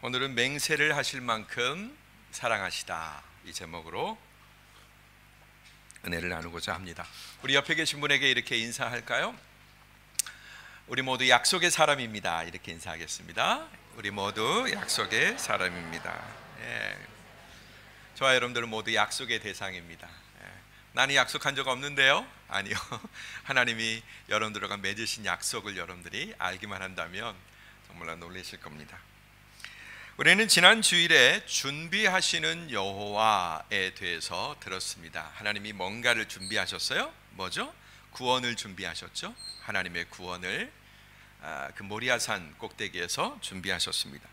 오늘은 맹세를 하실 만큼 사랑하시다, 이 제목으로 은혜를 나누고자 합니다. 우리 옆에 계신 분에게 이렇게 인사할까요? 우리 모두 약속의 사람입니다. 이렇게 인사하겠습니다. 우리 모두 약속의 사람입니다. 저와 여러분들은 모두 약속의 대상입니다. 나는 약속한 적 없는데요? 아니요. 하나님이 여러분들과 맺으신 약속을 여러분들이 알기만 한다면 정말 놀라실 겁니다. 우리는 지난 주일에 준비하시는 여호와에 대해서 들었습니다. 하나님이 뭔가를 준비하셨어요? 뭐죠? 구원을 준비하셨죠. 하나님의 구원을 그 모리아산 꼭대기에서 준비하셨습니다.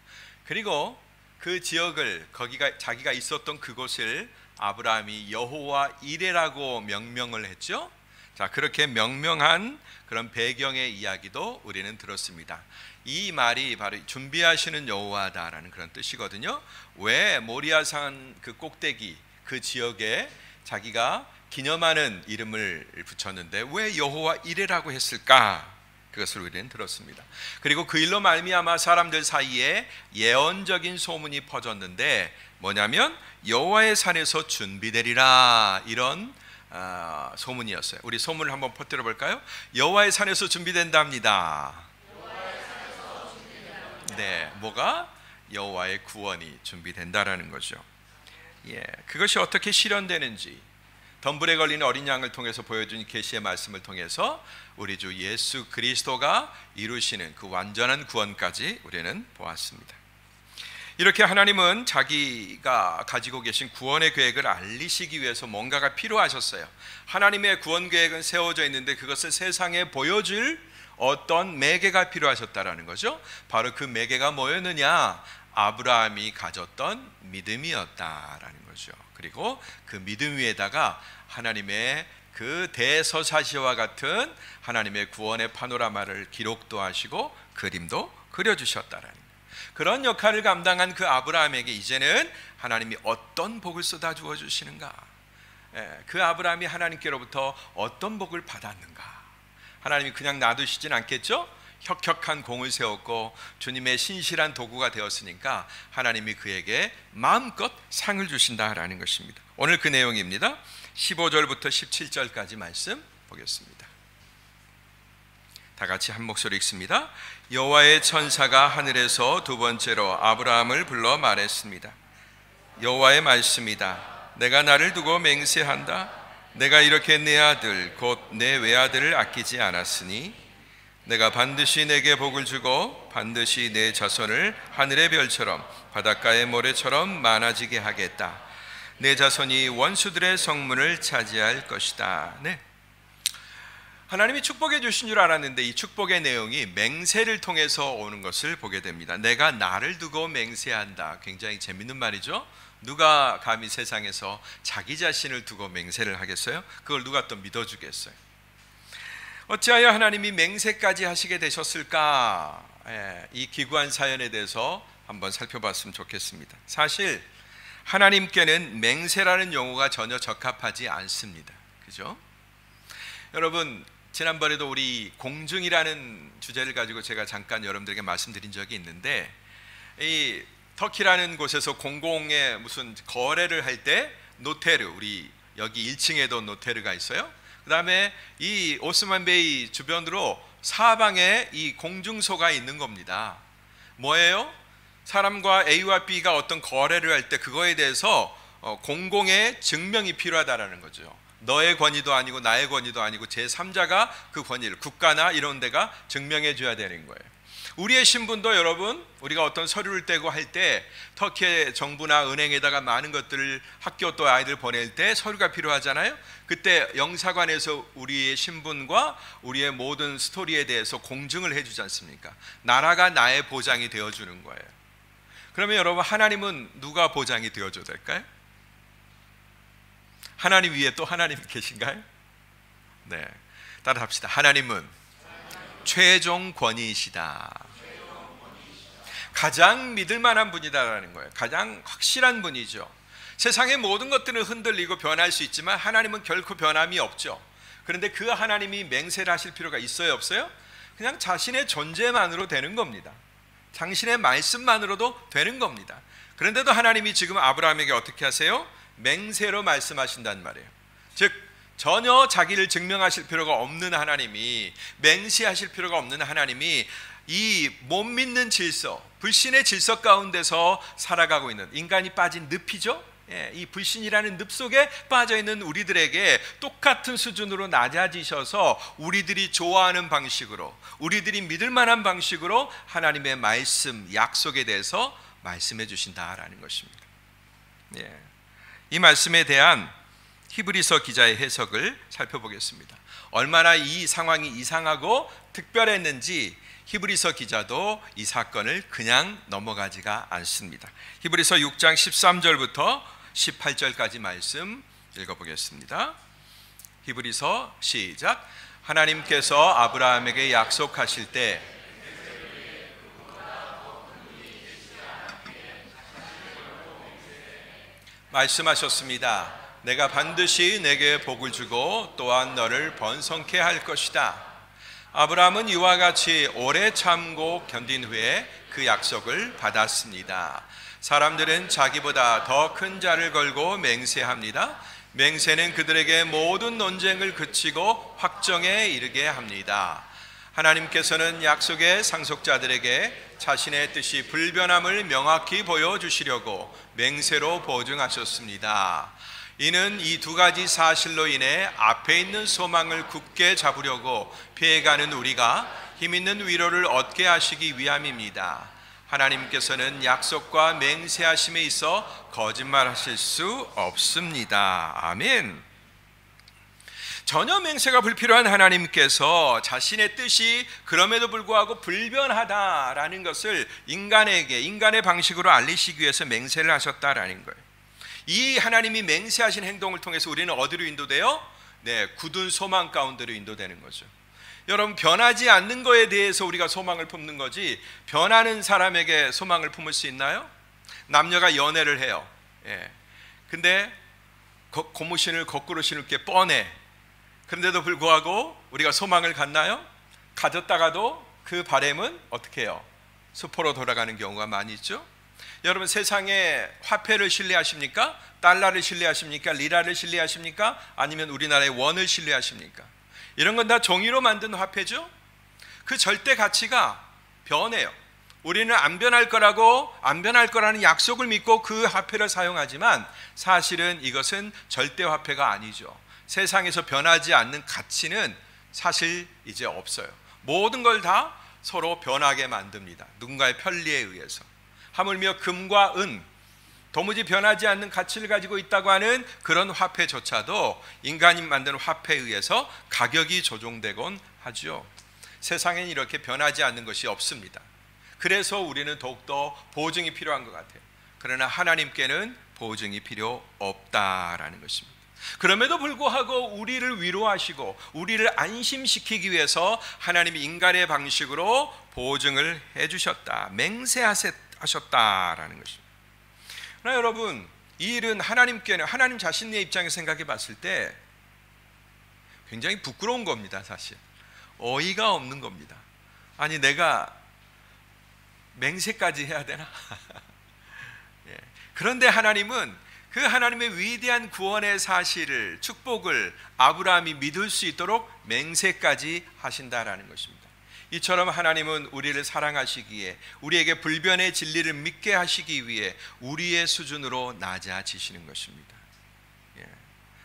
그리고 그 지역을, 거기가 자기가 있었던 그곳을 아브라함이 여호와 이레라고 명명을 했죠. 자, 그렇게 명명한 그런 배경의 이야기도 우리는 들었습니다. 이 말이 바로 준비하시는 여호와다라는 그런 뜻이거든요. 왜 모리아산 그 꼭대기 그 지역에 자기가 기념하는 이름을 붙였는데 왜 여호와 이레라고 했을까? 그것을 우리는 들었습니다. 그리고 그 일로 말미암아 사람들 사이에 예언적인 소문이 퍼졌는데 뭐냐면 여호와의 산에서 준비되리라, 이런 소문이었어요. 우리 소문을 한번 퍼뜨려 볼까요? 여호와의 산에서 준비된답니다. 네, 뭐가? 여호와의 구원이 준비된다라는 거죠. 그것이 어떻게 실현되는지 덤불에 걸린 어린 양을 통해서 보여준 계시의 말씀을 통해서 우리 주 예수 그리스도가 이루시는 그 완전한 구원까지 우리는 보았습니다. 이렇게 하나님은 자기가 가지고 계신 구원의 계획을 알리시기 위해서 뭔가가 필요하셨어요. 하나님의 구원 계획은 세워져 있는데 그것을 세상에 보여줄 어떤 매개가 필요하셨다라는 거죠. 바로 그 매개가 뭐였느냐? 아브라함이 가졌던 믿음이었다라는 거죠. 그리고 그 믿음 위에다가 하나님의 그 대서사시와 같은 하나님의 구원의 파노라마를 기록도 하시고 그림도 그려주셨다라는 거예요. 그런 역할을 감당한 그 아브라함에게 이제는 하나님이 어떤 복을 쏟아 주어 주시는가? 그 아브라함이 하나님께로부터 어떤 복을 받았는가? 하나님이 그냥 놔두시진 않겠죠? 혁혁한 공을 세웠고 주님의 신실한 도구가 되었으니까 하나님이 그에게 마음껏 상을 주신다라는 것입니다. 오늘 그 내용입니다. 15절부터 17절까지 말씀 보겠습니다. 다 같이 한 목소리 읽습니다. 여호와의 천사가 하늘에서 두 번째로 아브라함을 불러 말했습니다. 여호와의 말씀이다. 내가 나를 두고 맹세한다. 내가 이렇게 내 아들 곧 내 외아들을 아끼지 않았으니 내가 반드시 내게 복을 주고 반드시 내 자손을 하늘의 별처럼 바닷가의 모래처럼 많아지게 하겠다. 내 자손이 원수들의 성문을 차지할 것이다. 네. 하나님이 축복해 주신 줄 알았는데 이 축복의 내용이 맹세를 통해서 오는 것을 보게 됩니다. 내가 나를 두고 맹세한다. 굉장히 재밌는 말이죠. 누가 감히 세상에서 자기 자신을 두고 맹세를 하겠어요? 그걸 누가 또 믿어주겠어요? 어찌하여 하나님이 맹세까지 하시게 되셨을까? 이 기구한 사연에 대해서 한번 살펴봤으면 좋겠습니다. 사실 하나님께는 맹세라는 용어가 전혀 적합하지 않습니다. 그죠? 여러분, 지난번에도 우리 공증이라는 주제를 가지고 제가 잠깐 여러분들에게 말씀드린 적이 있는데, 이 터키라는 곳에서 공공의 무슨 거래를 할 때 노테르, 우리 여기 1층에도 노테르가 있어요. 그 다음에 이 오스만 베이 주변으로 사방에 이 공증소가 있는 겁니다. 뭐예요? 사람과 A와 B가 어떤 거래를 할 때 그거에 대해서 공공의 증명이 필요하다라는 거죠. 너의 권위도 아니고 나의 권위도 아니고 제3자가 그 권위를, 국가나 이런 데가 증명해 줘야 되는 거예요. 우리의 신분도 여러분, 우리가 어떤 서류를 떼고 할 때 터키의 정부나 은행에다가 많은 것들을, 학교 또 아이들 보낼 때 서류가 필요하잖아요. 그때 영사관에서 우리의 신분과 우리의 모든 스토리에 대해서 공증을 해주지 않습니까? 나라가 나의 보장이 되어주는 거예요. 그러면 여러분, 하나님은 누가 보장이 되어줘야 될까요? 하나님 위에 또 하나님이 계신가요? 네, 따라합시다. 하나님은 최종 권위이시다. 가장 믿을 만한 분이다라는 거예요. 가장 확실한 분이죠. 세상의 모든 것들은 흔들리고 변할 수 있지만 하나님은 결코 변함이 없죠. 그런데 그 하나님이 맹세를 하실 필요가 있어요, 없어요? 그냥 자신의 존재만으로 되는 겁니다. 당신의 말씀만으로도 되는 겁니다. 그런데도 하나님이 지금 아브라함에게 어떻게 하세요? 맹세로 말씀하신단 말이에요. 즉 전혀 자기를 증명하실 필요가 없는 하나님이, 맹세하실 필요가 없는 하나님이 이 못 믿는 질서, 불신의 질서 가운데서 살아가고 있는 인간이 빠진 늪이죠. 이 불신이라는 늪 속에 빠져있는 우리들에게 똑같은 수준으로 낮아지셔서 우리들이 좋아하는 방식으로, 우리들이 믿을 만한 방식으로 하나님의 말씀, 약속에 대해서 말씀해 주신다라는 것입니다. 이 말씀에 대한 히브리서 기자의 해석을 살펴보겠습니다. 얼마나 이 상황이 이상하고 특별했는지 히브리서 기자도 이 사건을 그냥 넘어가지가 않습니다. 히브리서 6장 13절부터 18절까지 말씀 읽어보겠습니다. 히브리서 시작. 하나님께서 아브라함에게 약속하실 때 말씀하셨습니다. 내가 반드시 내게 복을 주고 또한 너를 번성케 할 것이다. 아브라함은 이와 같이 오래 참고 견딘 후에 그 약속을 받았습니다. 사람들은 자기보다 더 큰 자를 걸고 맹세합니다. 맹세는 그들에게 모든 논쟁을 그치고 확정에 이르게 합니다. 하나님께서는 약속의 상속자들에게 자신의 뜻이 불변함을 명확히 보여주시려고 맹세로 보증하셨습니다. 이는 이 두 가지 사실로 인해 앞에 있는 소망을 굳게 잡으려고 피해가는 우리가 힘있는 위로를 얻게 하시기 위함입니다. 하나님께서는 약속과 맹세하심에 있어 거짓말하실 수 없습니다. 아멘. 전혀 맹세가 불필요한 하나님께서 자신의 뜻이 그럼에도 불구하고 불변하다라는 것을 인간에게, 인간의 방식으로 알리시기 위해서 맹세를 하셨다라는 거예요. 이 하나님이 맹세하신 행동을 통해서 우리는 어디로 인도돼요? 굳은 소망 가운데로 인도되는 거죠. 여러분, 변하지 않는 거에 대해서 우리가 소망을 품는 거지 변하는 사람에게 소망을 품을 수 있나요? 남녀가 연애를 해요. 근데 고무신을 거꾸로 신을 게 뻔해. 그런데도 불구하고 우리가 소망을 갖나요? 가졌다가도 그 바램은 어떻게 해요? 수포로 돌아가는 경우가 많이 있죠. 여러분, 세상에 화폐를 신뢰하십니까? 달러를 신뢰하십니까? 리라를 신뢰하십니까? 아니면 우리나라의 원을 신뢰하십니까? 이런 건 다 종이로 만든 화폐죠. 그 절대 가치가 변해요. 우리는 안 변할 거라는 약속을 믿고 그 화폐를 사용하지만 사실은 이것은 절대 화폐가 아니죠. 세상에서 변하지 않는 가치는 사실 이제 없어요. 모든 걸 다 서로 변하게 만듭니다. 누군가의 편리에 의해서. 하물며 금과 은, 도무지 변하지 않는 가치를 가지고 있다고 하는 그런 화폐조차도 인간이 만든 화폐에 의해서 가격이 조종되곤 하죠. 세상엔 이렇게 변하지 않는 것이 없습니다. 그래서 우리는 더욱더 보증이 필요한 것 같아요. 그러나 하나님께는 보증이 필요 없다라는 것입니다. 그럼에도 불구하고 우리를 위로하시고 우리를 안심시키기 위해서 하나님이 인간의 방식으로 보증을 해주셨다, 맹세하셨다라는 것입니다. 그러나 여러분, 이 일은 하나님께는, 하나님 자신의 입장에서 생각해 봤을 때 굉장히 부끄러운 겁니다. 사실 어이가 없는 겁니다. 아니, 내가 맹세까지 해야 되나? 그런데 하나님은 그 하나님의 위대한 구원의 사실을, 축복을 아브라함이 믿을 수 있도록 맹세까지 하신다라는 것입니다. 이처럼 하나님은 우리를 사랑하시기에, 우리에게 불변의 진리를 믿게 하시기 위해 우리의 수준으로 낮아지시는 것입니다.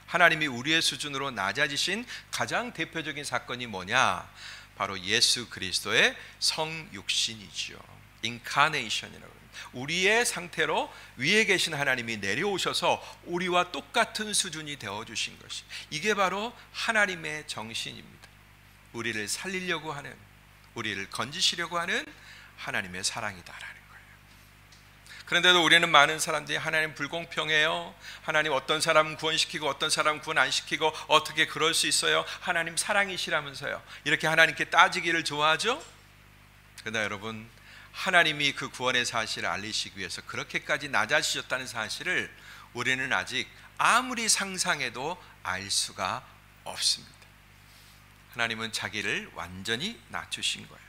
하나님이 우리의 수준으로 낮아지신 가장 대표적인 사건이 뭐냐? 바로 예수 그리스도의 성육신이죠. 인카네이션이라고 합니다. 우리의 상태로 위에 계신 하나님이 내려오셔서 우리와 똑같은 수준이 되어주신 것이, 이게 바로 하나님의 정신입니다. 우리를 살리려고 하는, 우리를 건지시려고 하는 하나님의 사랑이다라는 거예요. 그런데도 우리는 많은 사람들이 하나님 불공평해요, 하나님 어떤 사람은 구원시키고 어떤 사람은 구원 안 시키고 어떻게 그럴 수 있어요, 하나님 사랑이시라면서요, 이렇게 하나님께 따지기를 좋아하죠. 그러나 여러분, 하나님이 그 구원의 사실을 알리시기 위해서 그렇게까지 낮아지셨다는 사실을 우리는 아직 아무리 상상해도 알 수가 없습니다. 하나님은 자기를 완전히 낮추신 거예요.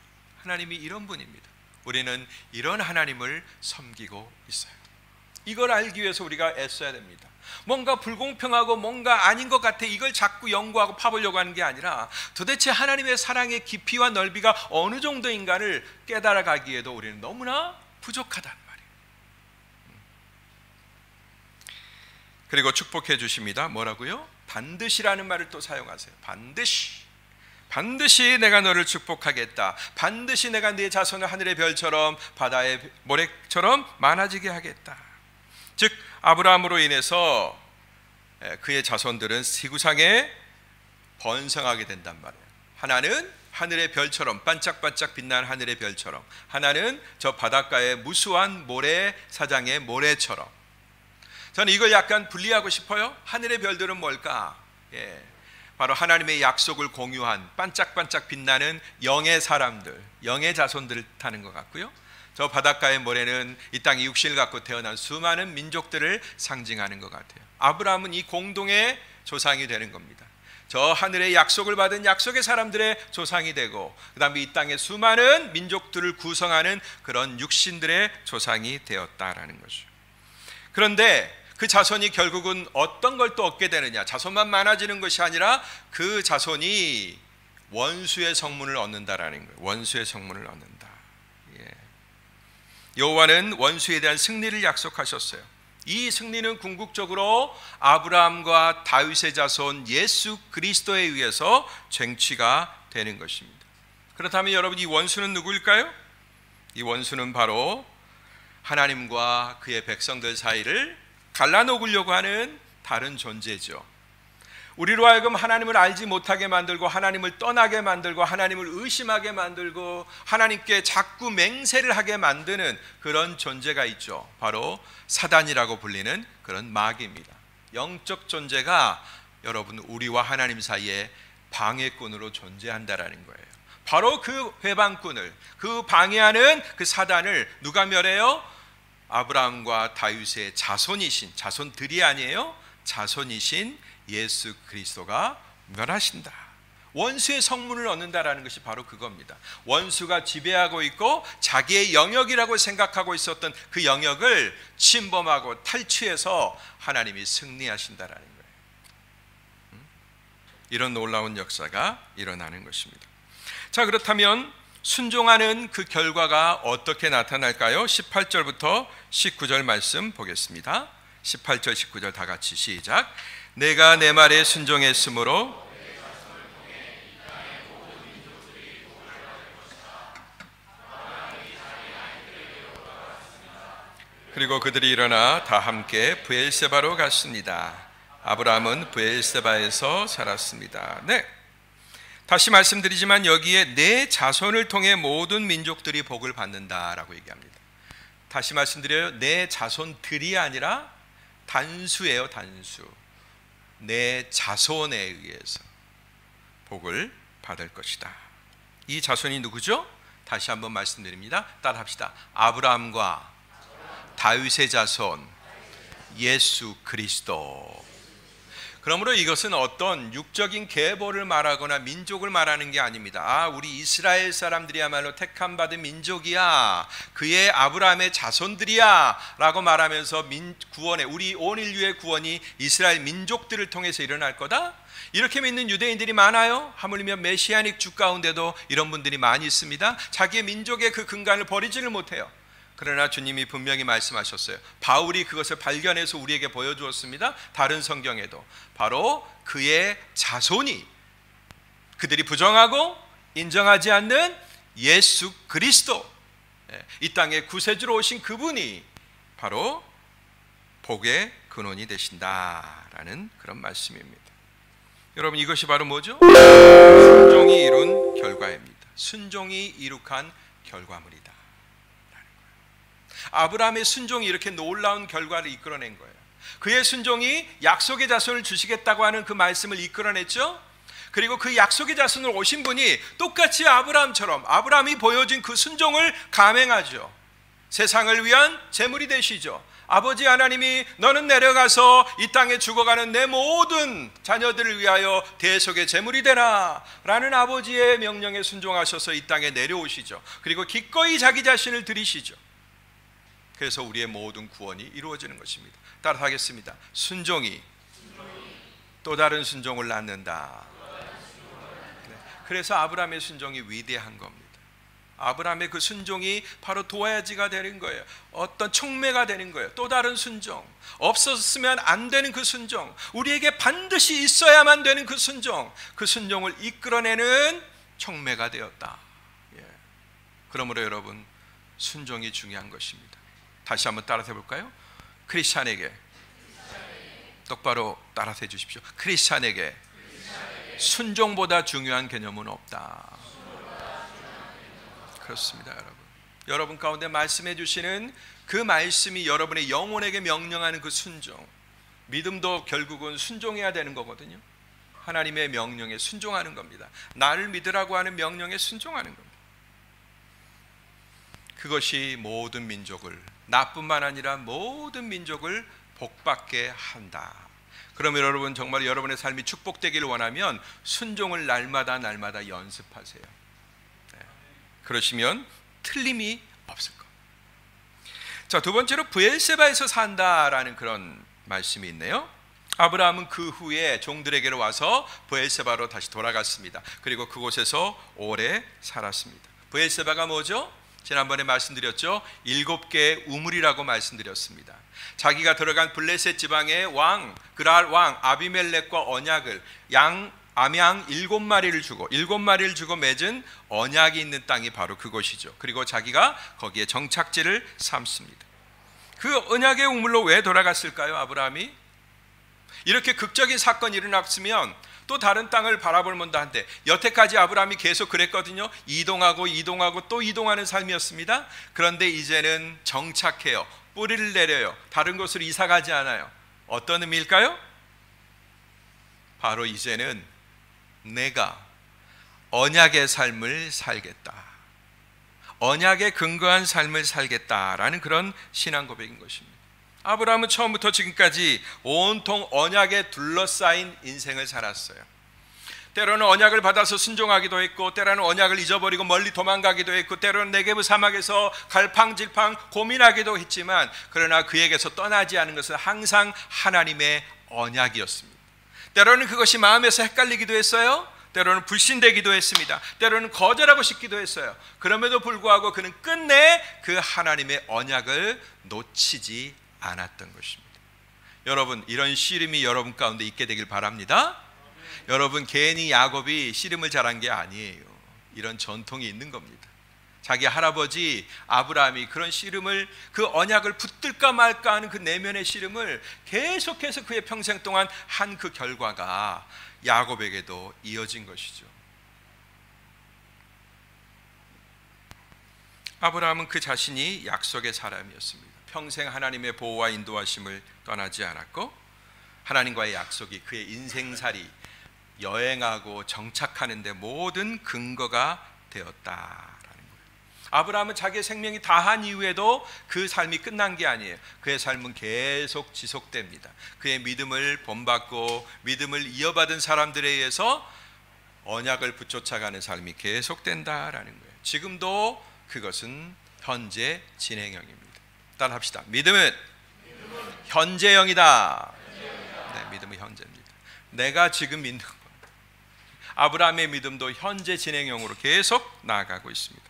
하나님이 이런 분입니다. 우리는 이런 하나님을 섬기고 있어요. 이걸 알기 위해서 우리가 애써야 됩니다. 뭔가 불공평하고 뭔가 아닌 것 같아 이걸 자꾸 연구하고 파보려고 하는 게 아니라 도대체 하나님의 사랑의 깊이와 넓이가 어느 정도인가를 깨달아가기에도 우리는 너무나 부족하다는 말이에요. 그리고 축복해 주십니다. 뭐라고요? 반드시라는 말을 또 사용하세요. 반드시 내가 너를 축복하겠다. 반드시 내가 네 자손을 하늘의 별처럼 바다의 모래처럼 많아지게 하겠다. 즉 아브라함으로 인해서 그의 자손들은 지구상에 번성하게 된단 말이에요. 하나는 하늘의 별처럼 반짝반짝 빛나는 하늘의 별처럼, 하나는 저 바닷가의 무수한 모래 사장의 모래처럼. 저는 이걸 약간 분리하고 싶어요. 하늘의 별들은 뭘까? 바로 하나님의 약속을 공유한 반짝반짝 빛나는 영의 사람들, 영의 자손들을 타는 것 같고요. 저 바닷가의 모래는 이 땅에 육신을 갖고 태어난 수많은 민족들을 상징하는 것 같아요. 아브라함은 이 공동의 조상이 되는 겁니다. 저 하늘의 약속을 받은 약속의 사람들의 조상이 되고, 그 다음에 이 땅의 수많은 민족들을 구성하는 그런 육신들의 조상이 되었다라는 거죠. 그런데 그 자손이 결국은 어떤 걸 또 얻게 되느냐? 자손만 많아지는 것이 아니라 그 자손이 원수의 성문을 얻는다라는 거예요. 원수의 성문을 얻는다. 여호와는 원수에 대한 승리를 약속하셨어요. 이 승리는 궁극적으로 아브라함과 다윗의 자손 예수 그리스도에 의해서 쟁취가 되는 것입니다. 그렇다면 여러분, 이 원수는 누구일까요? 이 원수는 바로 하나님과 그의 백성들 사이를 갈라놓으려고 하는 다른 존재죠. 우리로 하여금 하나님을 알지 못하게 만들고, 하나님을 떠나게 만들고, 하나님을 의심하게 만들고, 하나님께 자꾸 맹세를 하게 만드는 그런 존재가 있죠. 바로 사단이라고 불리는 그런 마귀입니다. 영적 존재가 여러분 우리와 하나님 사이에 방해꾼으로 존재한다라는 거예요. 바로 그 회방꾼을, 그 방해하는 그 사단을 누가 멸해요? 아브라함과 다윗의 자손이신, 자손들이 아니에요, 자손이신 예수 그리스도가 멸하신다. 원수의 성문을 얻는다라는 것이 바로 그겁니다. 원수가 지배하고 있고 자기의 영역이라고 생각하고 있었던 그 영역을 침범하고 탈취해서 하나님이 승리하신다라는 거예요. 이런 놀라운 역사가 일어나는 것입니다. 자, 그렇다면 순종하는 그 결과가 어떻게 나타날까요? 18절부터 19절 말씀 보겠습니다. 18절 19절 다 같이 시작. 내가 내 말에 순종했으므로 그리고 그들이 일어나 다 함께 브엘세바로 갔습니다. 아브라함은 브엘세바에서 살았습니다. 네, 다시 말씀드리지만 여기에 내 자손을 통해 모든 민족들이 복을 받는다라고 얘기합니다. 다시 말씀드려요. 내 자손들이 아니라 단수예요. 단수. 내 자손에 의해서 복을 받을 것이다. 이 자손이 누구죠? 다시 한번 말씀드립니다. 따라합시다. 아브라함과 다윗의 자손 예수 그리스도. 그러므로 이것은 어떤 육적인 계보를 말하거나 민족을 말하는 게 아닙니다. 우리 이스라엘 사람들이야말로 택함 받은 민족이야, 그의 아브라함의 자손들이야 라고 말하면서 구원의, 우리 온 인류의 구원이 이스라엘 민족들을 통해서 일어날 거다, 이렇게 믿는 유대인들이 많아요. 하물며 메시아닉 주 가운데도 이런 분들이 많이 있습니다. 자기의 민족의 그 근간을 버리지를 못해요. 그러나 주님이 분명히 말씀하셨어요. 바울이 그것을 발견해서 우리에게 보여주었습니다. 다른 성경에도 바로 그의 자손이, 그들이 부정하고 인정하지 않는 예수 그리스도, 이 땅에 구세주로 오신 그분이 바로 복의 근원이 되신다라는 그런 말씀입니다. 여러분, 이것이 바로 뭐죠? 순종이 이룬 결과입니다. 순종이 이룩한 결과물이다. 아브라함의 순종이 이렇게 놀라운 결과를 이끌어낸 거예요. 그의 순종이 약속의 자손을 주시겠다고 하는 그 말씀을 이끌어냈죠. 그리고 그 약속의 자손을 오신 분이 똑같이 아브라함처럼 아브라함이 보여준 그 순종을 감행하죠. 세상을 위한 제물이 되시죠. 아버지 하나님이 너는 내려가서 이 땅에 죽어가는 내 모든 자녀들을 위하여 대속의 제물이 되라 라는 아버지의 명령에 순종하셔서 이 땅에 내려오시죠. 그리고 기꺼이 자기 자신을 드리시죠. 그래서 우리의 모든 구원이 이루어지는 것입니다. 따라하겠습니다. 순종이 또 다른 순종을 낳는다. 그래서 아브라함의 순종이 위대한 겁니다. 아브라함의 그 순종이 바로 도화지가 되는 거예요. 어떤 촉매가 되는 거예요. 또 다른 순종, 없었으면 안 되는 그 순종, 우리에게 반드시 있어야만 되는 그 순종, 그 순종을 이끌어내는 촉매가 되었다. 예. 그러므로 여러분, 순종이 중요한 것입니다. 다시 한번 따라서 해볼까요? 크리스찬에게 똑바로 따라서 해주십시오. 크리스찬에게 순종보다 중요한 개념은 없다. 그렇습니다. 여러분, 여러분 가운데 말씀해 주시는 그 말씀이 여러분의 영혼에게 명령하는 그 순종, 믿음도 결국은 순종해야 되는 거거든요. 하나님의 명령에 순종하는 겁니다. 나를 믿으라고 하는 명령에 순종하는 겁니다. 그것이 모든 민족을, 나뿐만 아니라 모든 민족을 복받게 한다. 그러면 여러분 정말 여러분의 삶이 축복되기를 원하면 순종을 날마다 연습하세요. 네. 그러시면 틀림이 없을 겁니다. 자, 두 번째로 브엘세바에서 산다라는 그런 말씀이 있네요. 아브라함은 그 후에 종들에게로 와서 브엘세바로 다시 돌아갔습니다. 그리고 그곳에서 오래 살았습니다. 브엘세바가 뭐죠? 지난번에 말씀드렸죠. 7개의 우물이라고 말씀드렸습니다. 자기가 들어간 블레셋 지방의 왕 그랄 왕 아비멜렉과 언약을 암양 7마리를 주고 맺은 언약이 있는 땅이 바로 그곳이죠. 그리고 자기가 거기에 정착지를 삼습니다. 그 언약의 우물로 왜 돌아갔을까요? 아브라함이 이렇게 극적인 사건이 일어났으면 또 다른 땅을 바라볼 만도 한데, 여태까지 아브라함이 계속 그랬거든요. 이동하고 또 이동하는 삶이었습니다. 그런데 이제는 정착해요. 뿌리를 내려요. 다른 곳으로 이사가지 않아요. 어떤 의미일까요? 바로 이제는 내가 언약의 삶을 살겠다, 언약에 근거한 삶을 살겠다라는 그런 신앙 고백인 것입니다. 아브라함은 처음부터 지금까지 온통 언약에 둘러싸인 인생을 살았어요. 때로는 언약을 받아서 순종하기도 했고, 때로는 언약을 잊어버리고 멀리 도망가기도 했고, 때로는 네게브 사막에서 갈팡질팡 고민하기도 했지만, 그러나 그에게서 떠나지 않은 것은 항상 하나님의 언약이었습니다. 때로는 그것이 마음에서 헷갈리기도 했어요. 때로는 불신되기도 했습니다. 때로는 거절하고 싶기도 했어요. 그럼에도 불구하고 그는 끝내 그 하나님의 언약을 놓치지 않았던 것입니다. 여러분, 이런 씨름이 여러분 가운데 있게 되길 바랍니다. 여러분, 괜히 야곱이 씨름을 잘한 게 아니에요. 이런 전통이 있는 겁니다. 자기 할아버지 아브라함이 그런 씨름을, 그 언약을 붙들까 말까 하는 그 내면의 씨름을 계속해서 그의 평생 동안 한 그 결과가 야곱에게도 이어진 것이죠. 아브라함은 그 자신이 약속의 사람이었습니다. 평생 하나님의 보호와 인도하심을 떠나지 않았고, 하나님과의 약속이 그의 인생살이, 여행하고 정착하는 데 모든 근거가 되었다라는 거예요. 아브라함은 자기의 생명이 다한 이후에도 그 삶이 끝난 게 아니에요. 그의 삶은 계속 지속됩니다. 그의 믿음을 본받고 믿음을 이어받은 사람들에 의해서 언약을 붙여가는 삶이 계속된다라는 거예요. 지금도 그것은 현재 진행형입니다. 따라합시다. 믿음은 현재형이다. 네, 믿음은 현재입니다. 내가 지금 믿는 겁니다. 아브라함의 믿음도 현재 진행형으로 계속 나아가고 있습니다.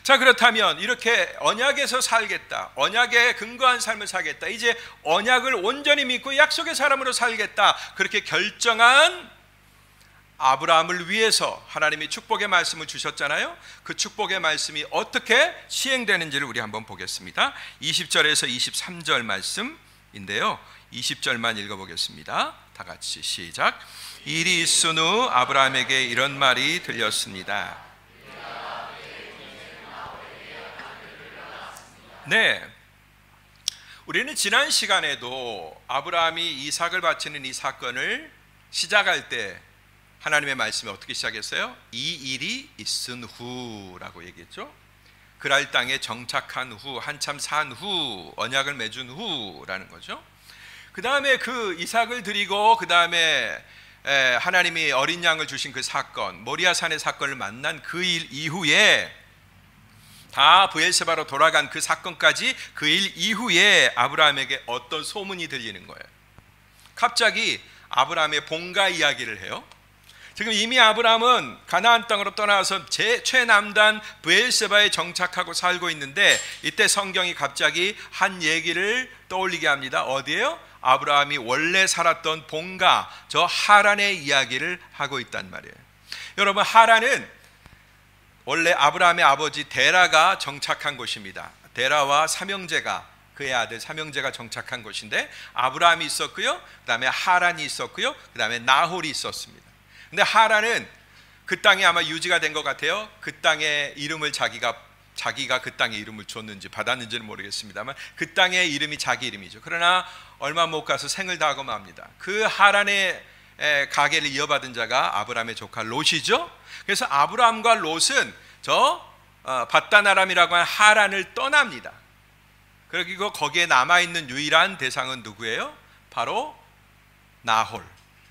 자, 그렇다면 이렇게 언약에서 살겠다, 언약에 근거한 삶을 살겠다, 이제 언약을 온전히 믿고 약속의 사람으로 살겠다, 그렇게 결정한 아브라함을 위해서 하나님이 축복의 말씀을 주셨잖아요. 그 축복의 말씀이 어떻게 시행되는지를 우리 한번 보겠습니다. 20절에서 23절 말씀인데요, 20절만 읽어보겠습니다. 다 같이 시작. 일이 있은 후 아브라함에게 이런 말이 들렸습니다. 네, 우리는 지난 시간에도 아브라함이 이삭을 바치는 이 사건을 시작할 때 하나님의 말씀이 어떻게 시작했어요? 이 일이 있은 후라고 얘기했죠. 그랄 땅에 정착한 후, 한참 산 후, 언약을 맺은 후라는 거죠. 그 다음에 그 이삭을 드리고 그 다음에 하나님이 어린 양을 주신 그 사건, 모리아산의 사건을 만난 그 일 이후에 다 브엘세바로 돌아간 그 사건까지 그 일 이후에 아브라함에게 어떤 소문이 들리는 거예요. 갑자기 아브라함의 본가 이야기를 해요. 지금 이미 아브라함은 가나안 땅으로 떠나서 최남단 브엘세바에 정착하고 살고 있는데 이때 성경이 갑자기 한 얘기를 떠올리게 합니다. 어디예요? 아브라함이 원래 살았던 본가, 저 하란의 이야기를 하고 있단 말이에요. 여러분, 하란은 원래 아브라함의 아버지 데라가 정착한 곳입니다. 데라와 삼형제가, 그의 아들 삼형제가 정착한 곳인데 아브라함이 있었고요, 그 다음에 하란이 있었고요, 그 다음에 나홀이 있었습니다. 근데 하란은 그 땅이 아마 유지가 된 것 같아요. 그 땅의 이름을 자기가 그 땅의 이름을 줬는지 받았는지는 모르겠습니다만 그 땅의 이름이 자기 이름이죠. 그러나 얼마 못 가서 생을 다하고 맙니다. 그 하란의 가계를 이어받은 자가 아브라함의 조카 롯이죠. 그래서 아브라함과 롯은 저 밧단아람이라고 하는 하란을 떠납니다. 그리고 거기에 남아있는 유일한 대상은 누구예요? 바로 나홀,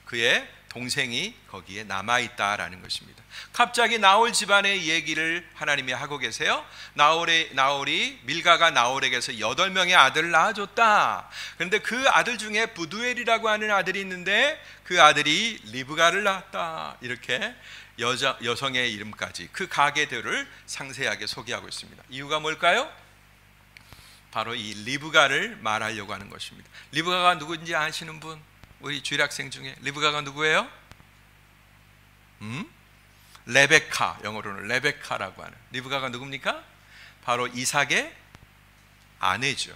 그의 동생이 거기에 남아있다라는 것입니다. 갑자기 나홀 집안의 얘기를 하나님이 하고 계세요. 나홀이 밀가가 나홀에게서 8명의 아들을 낳아줬다. 그런데 그 아들 중에 부두엘이라고 하는 아들이 있는데 그 아들이 리브가를 낳았다. 이렇게 여성의 이름까지 그 가계들을 상세하게 소개하고 있습니다. 이유가 뭘까요? 바로 이 리브가를 말하려고 하는 것입니다. 리브가가 누구인지 아시는 분? 우리 주일학생 중에 리브가가 누구예요? 레베카, 영어로는 레베카라고 하는 리브가가 누굽니까? 바로 이삭의 아내죠.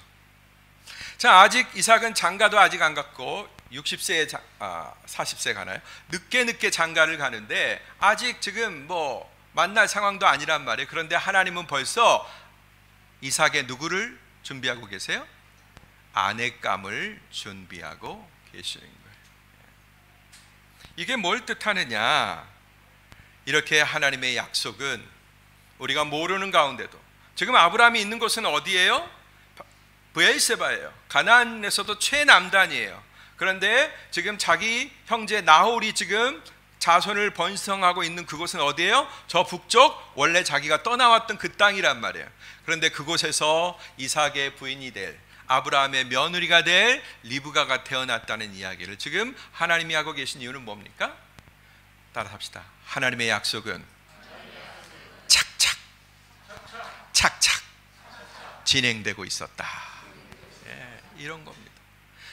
자, 아직 이삭은 장가도 아직 안 갔고 60세에 40세 가나요? 늦게 장가를 가는데 아직 지금 뭐 만날 상황도 아니란 말이에요. 그런데 하나님은 벌써 이삭의 누구를 준비하고 계세요? 아내감을 준비하고 계시는 거예요. 이게 뭘 뜻하느냐? 이렇게 하나님의 약속은 우리가 모르는 가운데도 지금 아브라함이 있는 곳은 어디예요? 브엘세바예요. 가나안에서도 최남단이에요. 그런데 지금 자기 형제 나홀이 지금 자손을 번성하고 있는 그곳은 어디예요? 저 북쪽, 원래 자기가 떠나왔던 그 땅이란 말이에요. 그런데 그곳에서 이삭의 부인이 될, 아브라함의 며느리가 될 리브가가 태어났다는 이야기를 지금 하나님이 하고 계신 이유는 뭡니까? 따라 합시다. 하나님의 약속은 착착 진행되고 있었다. 이런 겁니다.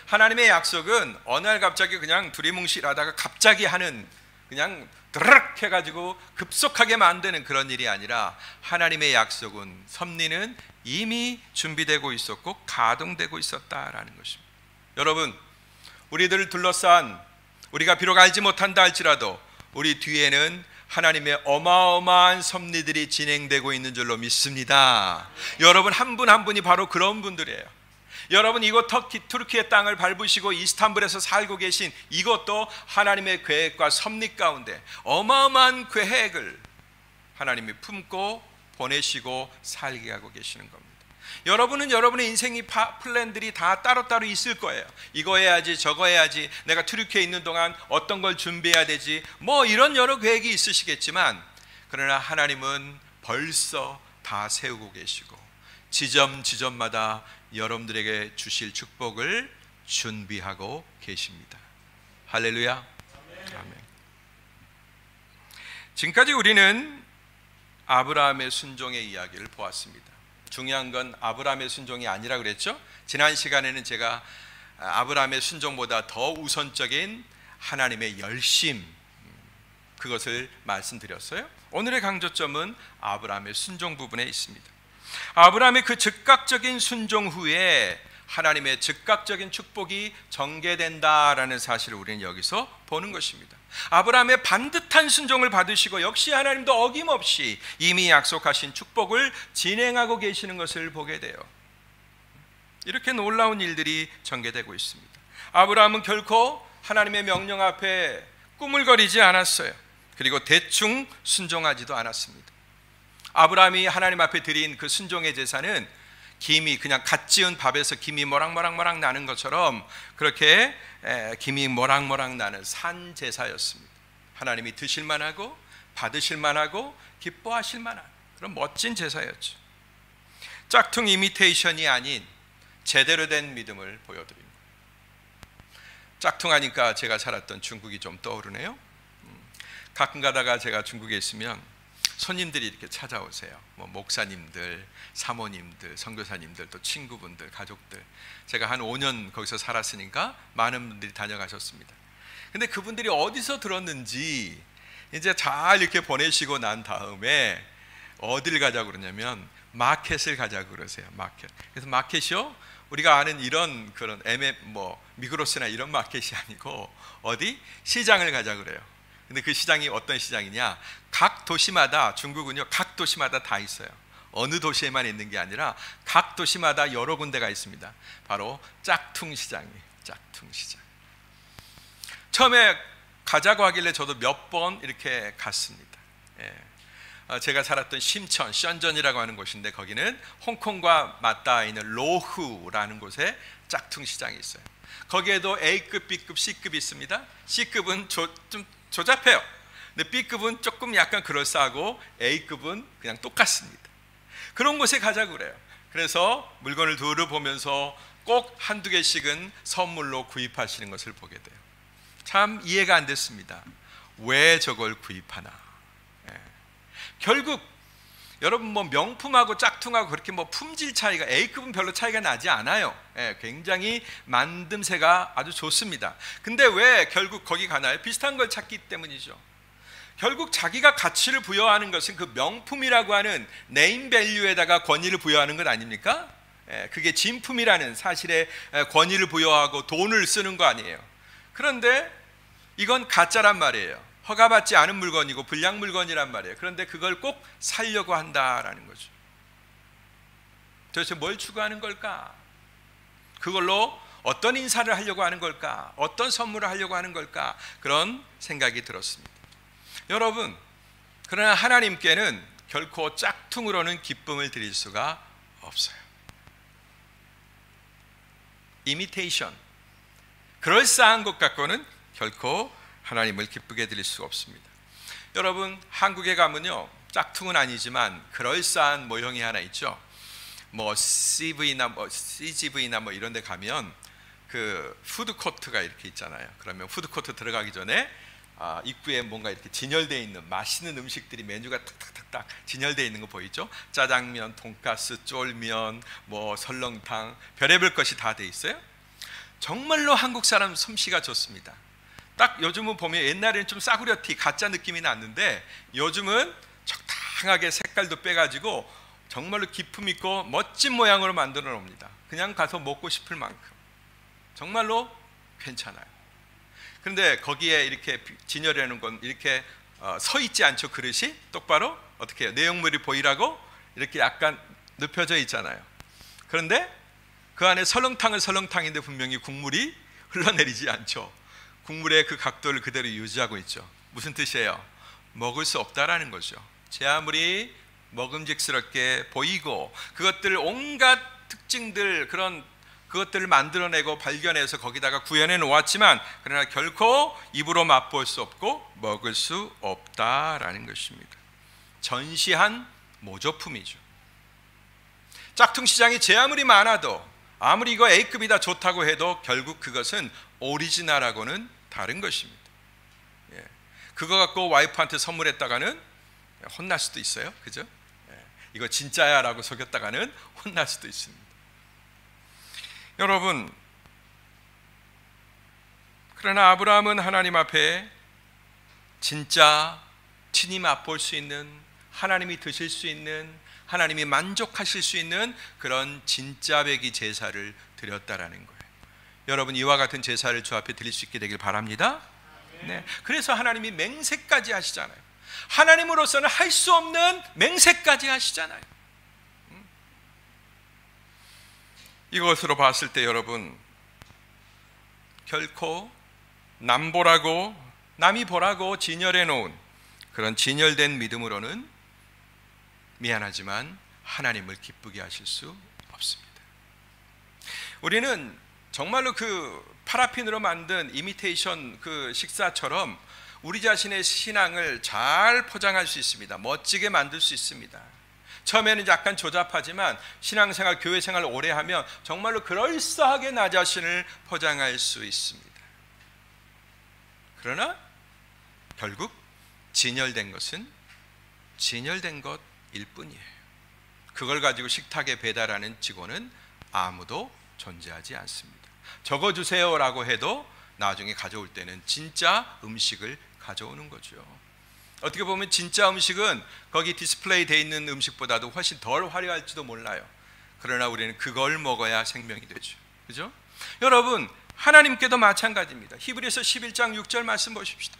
하나님의 약속은 어느 날 갑자기 그냥 두리뭉실하다가 갑자기 하는, 그냥 드르륵 해가지고 급속하게 만드는 그런 일이 아니라 하나님의 약속은, 섭리는 이미 준비되고 있었고 가동되고 있었다라는 것입니다. 여러분, 우리들을 둘러싼, 우리가 비록 알지 못한다 할지라도 우리 뒤에는 하나님의 어마어마한 섭리들이 진행되고 있는 줄로 믿습니다. 여러분 한 분 한 분이 바로 그런 분들이에요. 여러분 이곳 투르키의 땅을 밟으시고 이스탄불에서 살고 계신 이것도 하나님의 계획과 섭리 가운데 어마어마한 계획을 하나님이 품고 보내시고 살게 하고 계시는 겁니다. 여러분은 여러분의 인생의 플랜들이 다 따로따로 있을 거예요. 이거 해야지 저거 해야지, 내가 투르키에 있는 동안 어떤 걸 준비해야 되지, 뭐 이런 여러 계획이 있으시겠지만, 그러나 하나님은 벌써 다 세우고 계시고 지점마다 여러분들에게 주실 축복을 준비하고 계십니다. 할렐루야. 아멘. 지금까지 우리는 아브라함의 순종의 이야기를 보았습니다. 중요한 건 아브라함의 순종이 아니라 그랬죠. 지난 시간에는 제가 아브라함의 순종보다 더 우선적인 하나님의 열심, 그것을 말씀드렸어요. 오늘의 강조점은 아브라함의 순종 부분에 있습니다. 아브라함의 그 즉각적인 순종 후에 하나님의 즉각적인 축복이 전개된다라는 사실을 우리는 여기서 보는 것입니다. 아브라함의 반듯한 순종을 받으시고 역시 하나님도 어김없이 이미 약속하신 축복을 진행하고 계시는 것을 보게 돼요. 이렇게 놀라운 일들이 전개되고 있습니다. 아브라함은 결코 하나님의 명령 앞에 꾸물거리지 않았어요. 그리고 대충 순종하지도 않았습니다. 아브라함이 하나님 앞에 드린 그 순종의 제사는 김이 그냥 갓 지은 밥에서 김이 모락모락 나는 것처럼 그렇게 김이 모락모락 나는 산 제사였습니다. 하나님이 드실 만하고 받으실 만하고 기뻐하실 만한 그런 멋진 제사였죠. 짝퉁 이미테이션이 아닌 제대로 된 믿음을 보여드립니다. 짝퉁하니까 제가 살았던 중국이 좀 떠오르네요. 가끔 가다가 제가 중국에 있으면 손님들이 이렇게 찾아오세요. 뭐 목사님들, 사모님들, 선교사님들, 또 친구분들, 가족들. 제가 한 5년 거기서 살았으니까 많은 분들이 다녀가셨습니다. 근데 그분들이 어디서 들었는지 이제 잘 이렇게 보내시고 난 다음에 어딜 가자고 그러냐면 마켓을 가자고 그러세요. 마켓. 그래서 마켓이요? 우리가 아는 이런 그런 미그로스나 이런 마켓이 아니고 어디? 시장을 가자고 그래요. 근데 그 시장이 어떤 시장이냐? 각 도시마다, 중국은요 각 도시마다 다 있어요. 어느 도시에만 있는 게 아니라 각 도시마다 여러 군데가 있습니다. 바로 짝퉁 시장이에요. 짝퉁 시장. 처음에 가자고 하길래 저도 몇 번 이렇게 갔습니다. 제가 살았던 심천, 션전이라고 하는 곳인데 거기는 홍콩과 맞닿아 있는 로후라는 곳에 짝퉁 시장이 있어요. 거기에도 A급, B급, C급이 있습니다. C급은 좀 조잡해요. 근데 B급은 조금 약간 그럴싸하고 A급은 그냥 똑같습니다. 그런 곳에 가자고 그래요. 그래서 물건을 두루 보면서 꼭 한두 개씩은 선물로 구입하시는 것을 보게 돼요. 참 이해가 안 됐습니다. 왜 저걸 구입하나? 결국 여러분 뭐 명품하고 짝퉁하고 그렇게 뭐 품질 차이가 A급은 별로 차이가 나지 않아요. 굉장히 만듦새가 아주 좋습니다. 근데 왜 결국 거기 가나요? 비슷한 걸 찾기 때문이죠. 결국 자기가 가치를 부여하는 것은 그 명품이라고 하는 네임 밸류에다가 권위를 부여하는 것 아닙니까? 그게 진품이라는 사실에 권위를 부여하고 돈을 쓰는 거 아니에요. 그런데 이건 가짜란 말이에요. 허가받지 않은 물건이고 불량 물건이란 말이에요. 그런데 그걸 꼭 살려고 한다라는 거죠. 도대체 뭘 추구하는 걸까? 그걸로 어떤 인사를 하려고 하는 걸까? 어떤 선물을 하려고 하는 걸까? 그런 생각이 들었습니다. 여러분, 그러나 하나님께는 결코 짝퉁으로는 기쁨을 드릴 수가 없어요. 이미테이션, 그럴싸한 것 갖고는 결코 하나님을 기쁘게 드릴 수가 없습니다. 여러분, 한국에 가면요 짝퉁은 아니지만 그럴싸한 모형이 하나 있죠. 뭐 CV나 뭐 CGV나 뭐 이런 데 가면 그 푸드코트가 이렇게 있잖아요. 그러면 푸드코트 들어가기 전에 입구에 뭔가 이렇게 진열되어 있는 맛있는 음식들이 메뉴가 탁탁탁탁 진열되어 있는 거 보이죠? 짜장면, 돈가스, 쫄면, 뭐 설렁탕, 별의별 것이 다 돼 있어요. 정말로 한국 사람 솜씨가 좋습니다. 딱 요즘은 보면 옛날에는 좀 싸구려티 가짜 느낌이 났는데 요즘은 적당하게 색깔도 빼가지고 정말로 기품 있고 멋진 모양으로 만들어 놉니다. 그냥 가서 먹고 싶을 만큼 정말로 괜찮아요. 그런데 거기에 이렇게 진열해 놓은 건 이렇게 서 있지 않죠. 그릇이 똑바로 어떻게 해요? 내용물이 보이라고 이렇게 약간 눕혀져 있잖아요. 그런데 그 안에 설렁탕은 설렁탕인데 분명히 국물이 흘러내리지 않죠. 국물의 그 각도를 그대로 유지하고 있죠. 무슨 뜻이에요? 먹을 수 없다라는 거죠. 제 아무리 먹음직스럽게 보이고 그것들 온갖 특징들 그것들을 만들어내고 발견해서 거기다가 구현해 놓았지만 그러나 결코 입으로 맛볼 수 없고 먹을 수 없다라는 것입니다. 전시한 모조품이죠. 짝퉁 시장이 제 아무리 많아도 아무리 이거 A급이다 좋다고 해도 결국 그것은 오리지널하고는 다른 것입니다. 그거 갖고 와이프한테 선물했다가는 혼날 수도 있어요. 그죠? 이거 진짜야 라고 속였다가는 혼날 수도 있습니다. 여러분, 그러나 아브라함은 하나님 앞에 진짜 친히 맛볼 수 있는, 하나님이 드실 수 있는, 하나님이 만족하실 수 있는 그런 진짜 배기 제사를 드렸다라는 거예요. 여러분, 이와 같은 제사를 주 앞에 드릴 수 있게 되길 바랍니다. 네. 그래서 하나님이 맹세까지 하시잖아요. 하나님으로서는 할 수 없는 맹세까지 하시잖아요. 이것으로 봤을 때 여러분, 결코 남이 보라고 진열해 놓은 그런 진열된 믿음으로는 미안하지만 하나님을 기쁘게 하실 수 없습니다. 우리는 정말로 그 파라핀으로 만든 이미테이션 그 식사처럼 우리 자신의 신앙을 잘 포장할 수 있습니다. 멋지게 만들 수 있습니다. 처음에는 약간 조잡하지만 신앙생활, 교회생활 오래 하면 정말로 그럴싸하게 나 자신을 포장할 수 있습니다. 그러나 결국 진열된 것은 진열된 것일 뿐이에요. 그걸 가지고 식탁에 배달하는 직원은 아무도 존재하지 않습니다. 적어주세요라고 해도 나중에 가져올 때는 진짜 음식을 가져오는 거죠. 어떻게 보면 진짜 음식은 거기 디스플레이 되어 있는 음식보다도 훨씬 덜 화려할지도 몰라요. 그러나 우리는 그걸 먹어야 생명이 되죠. 그죠? 여러분, 하나님께도 마찬가지입니다. 히브리서 11장 6절 말씀 보십시다.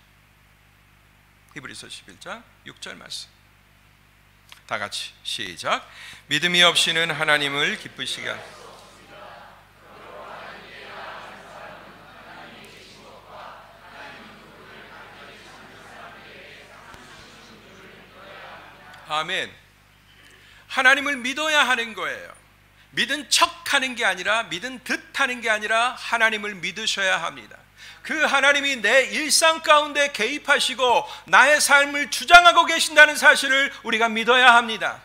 히브리서 11장 6절 말씀. 다 같이 시작. 믿음이 없이는 하나님을 기쁘시게 하시고 아멘. 하나님을 믿어야 하는 거예요. 믿은 척 하는 게 아니라 믿은 듯 하는 게 아니라 하나님을 믿으셔야 합니다. 그 하나님이 내 일상 가운데 개입하시고 나의 삶을 주장하고 계신다는 사실을 우리가 믿어야 합니다.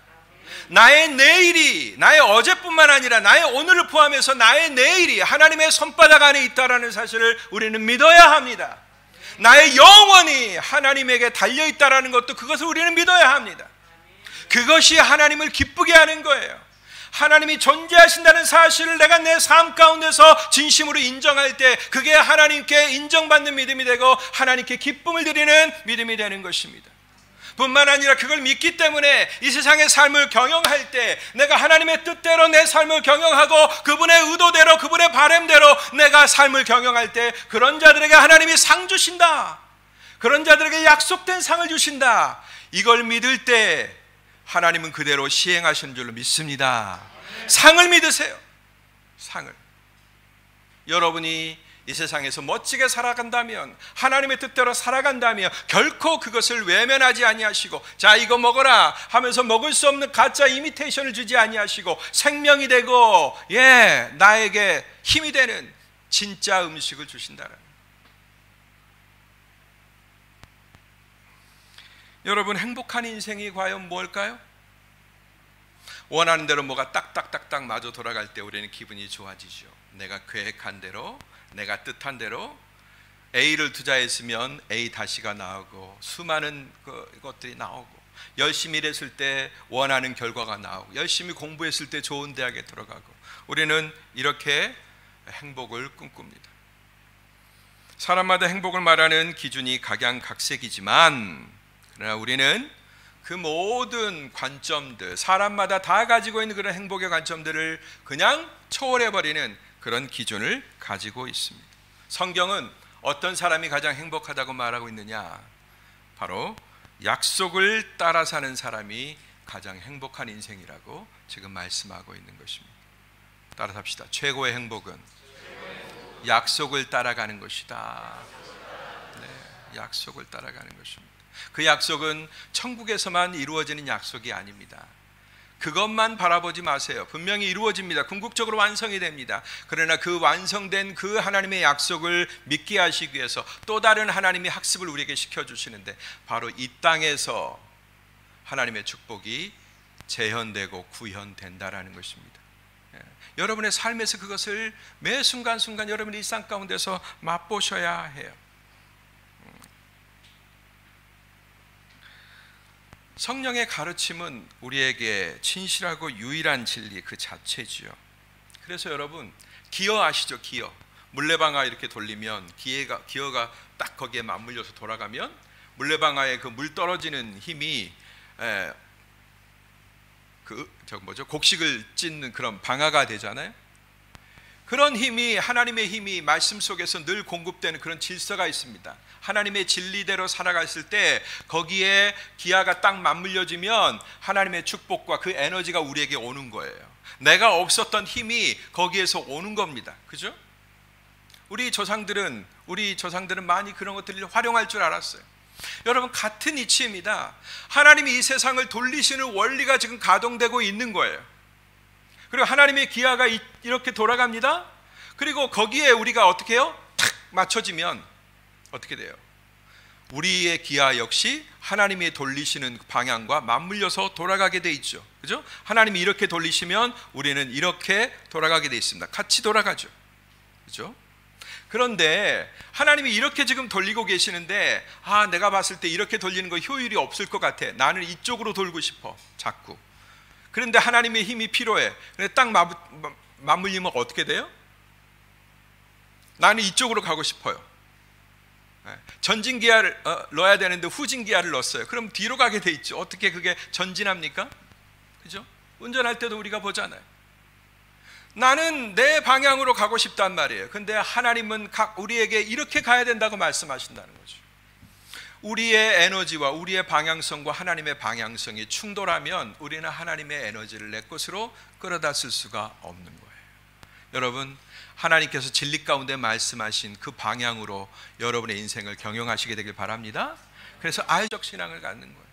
나의 내일이, 나의 어제뿐만 아니라 나의 오늘을 포함해서 나의 내일이 하나님의 손바닥 안에 있다는 사실을 우리는 믿어야 합니다. 나의 영원히 하나님에게 달려있다는 것도 그것을 우리는 믿어야 합니다. 그것이 하나님을 기쁘게 하는 거예요. 하나님이 존재하신다는 사실을 내가 내 삶 가운데서 진심으로 인정할 때 그게 하나님께 인정받는 믿음이 되고 하나님께 기쁨을 드리는 믿음이 되는 것입니다. 뿐만 아니라 그걸 믿기 때문에 이 세상의 삶을 경영할 때 내가 하나님의 뜻대로 내 삶을 경영하고 그분의 의도대로 그분의 바람대로 내가 삶을 경영할 때 그런 자들에게 하나님이 상 주신다. 그런 자들에게 약속된 상을 주신다. 이걸 믿을 때 하나님은 그대로 시행하시는 줄로 믿습니다. 상을 믿으세요. 상을. 여러분이 이 세상에서 멋지게 살아간다면, 하나님의 뜻대로 살아간다면 결코 그것을 외면하지 아니하시고 자 이거 먹어라 하면서 먹을 수 없는 가짜 이미테이션을 주지 아니하시고 생명이 되고 나에게 힘이 되는 진짜 음식을 주신다는. 여러분, 행복한 인생이 과연 뭘까요? 원하는 대로 뭐가 딱딱딱딱 마저 돌아갈 때 우리는 기분이 좋아지죠. 내가 계획한 대로, 내가 뜻한 대로 A를 투자했으면 A 다시가 나오고 수많은 것들이 나오고 열심히 일했을 때 원하는 결과가 나오고 열심히 공부했을 때 좋은 대학에 들어가고 우리는 이렇게 행복을 꿈꿉니다. 사람마다 행복을 말하는 기준이 각양각색이지만 그러나 우리는 그 모든 관점들, 사람마다 다 가지고 있는 그런 행복의 관점들을 그냥 초월해버리는 그런 기준을 가지고 있습니다. 성경은 어떤 사람이 가장 행복하다고 말하고 있느냐? 바로 약속을 따라 사는 사람이 가장 행복한 인생이라고 지금 말씀하고 있는 것입니다. 따라서 합시다. 최고의 행복은 약속을 따라가는 것이다. 네, 약속을 따라가는 것입니다. 그 약속은 천국에서만 이루어지는 약속이 아닙니다. 그것만 바라보지 마세요. 분명히 이루어집니다. 궁극적으로 완성이 됩니다. 그러나 그 완성된 그 하나님의 약속을 믿게 하시기 위해서 또 다른 하나님의 학습을 우리에게 시켜주시는데 바로 이 땅에서 하나님의 축복이 재현되고 구현된다라는 것입니다. 여러분의 삶에서 그것을 매 순간순간 여러분의 일상 가운데서 맛보셔야 해요. 성령의 가르침은 우리에게 진실하고 유일한 진리 그 자체지요. 그래서 여러분, 기어 아시죠? 기어. 물레방아 이렇게 돌리면 기어가 딱 거기에 맞물려서 돌아가면 물레방아에 그 물 떨어지는 힘이 곡식을 찢는 그런 방아가 되잖아요. 그런 힘이, 하나님의 힘이 말씀 속에서 늘 공급되는 그런 질서가 있습니다. 하나님의 진리대로 살아갔을 때 거기에 기아가 딱 맞물려지면 하나님의 축복과 그 에너지가 우리에게 오는 거예요. 내가 없었던 힘이 거기에서 오는 겁니다. 그죠? 우리 조상들은 많이 그런 것들을 활용할 줄 알았어요. 여러분, 같은 이치입니다. 하나님이 이 세상을 돌리시는 원리가 지금 가동되고 있는 거예요. 그리고 하나님의 기아가 이렇게 돌아갑니다. 그리고 거기에 우리가 어떻게 해요? 탁 맞춰지면 어떻게 돼요? 우리의 기아 역시 하나님이 돌리시는 방향과 맞물려서 돌아가게 돼 있죠. 그죠? 하나님이 이렇게 돌리시면 우리는 이렇게 돌아가게 돼 있습니다. 같이 돌아가죠. 그죠? 그런데 하나님이 이렇게 지금 돌리고 계시는데, 내가 봤을 때 이렇게 돌리는 거 효율이 없을 것 같아. 나는 이쪽으로 돌고 싶어. 자꾸. 그런데 하나님의 힘이 필요해. 근데 딱 맞물리면 어떻게 돼요? 나는 이쪽으로 가고 싶어요. 전진 기아를 넣어야 되는데 후진 기아를 넣었어요. 그럼 뒤로 가게 돼 있죠. 어떻게 그게 전진합니까? 그죠? 운전할 때도 우리가 보잖아요. 나는 내 방향으로 가고 싶단 말이에요. 근데 하나님은 우리에게 이렇게 가야 된다고 말씀하신다는 거죠. 우리의 에너지와 우리의 방향성과 하나님의 방향성이 충돌하면 우리는 하나님의 에너지를 내 것으로 끌어다 쓸 수가 없는 거예요. 여러분, 하나님께서 진리 가운데 말씀하신 그 방향으로 여러분의 인생을 경영하시게 되길 바랍니다. 그래서 아유적 신앙을 갖는 거예요.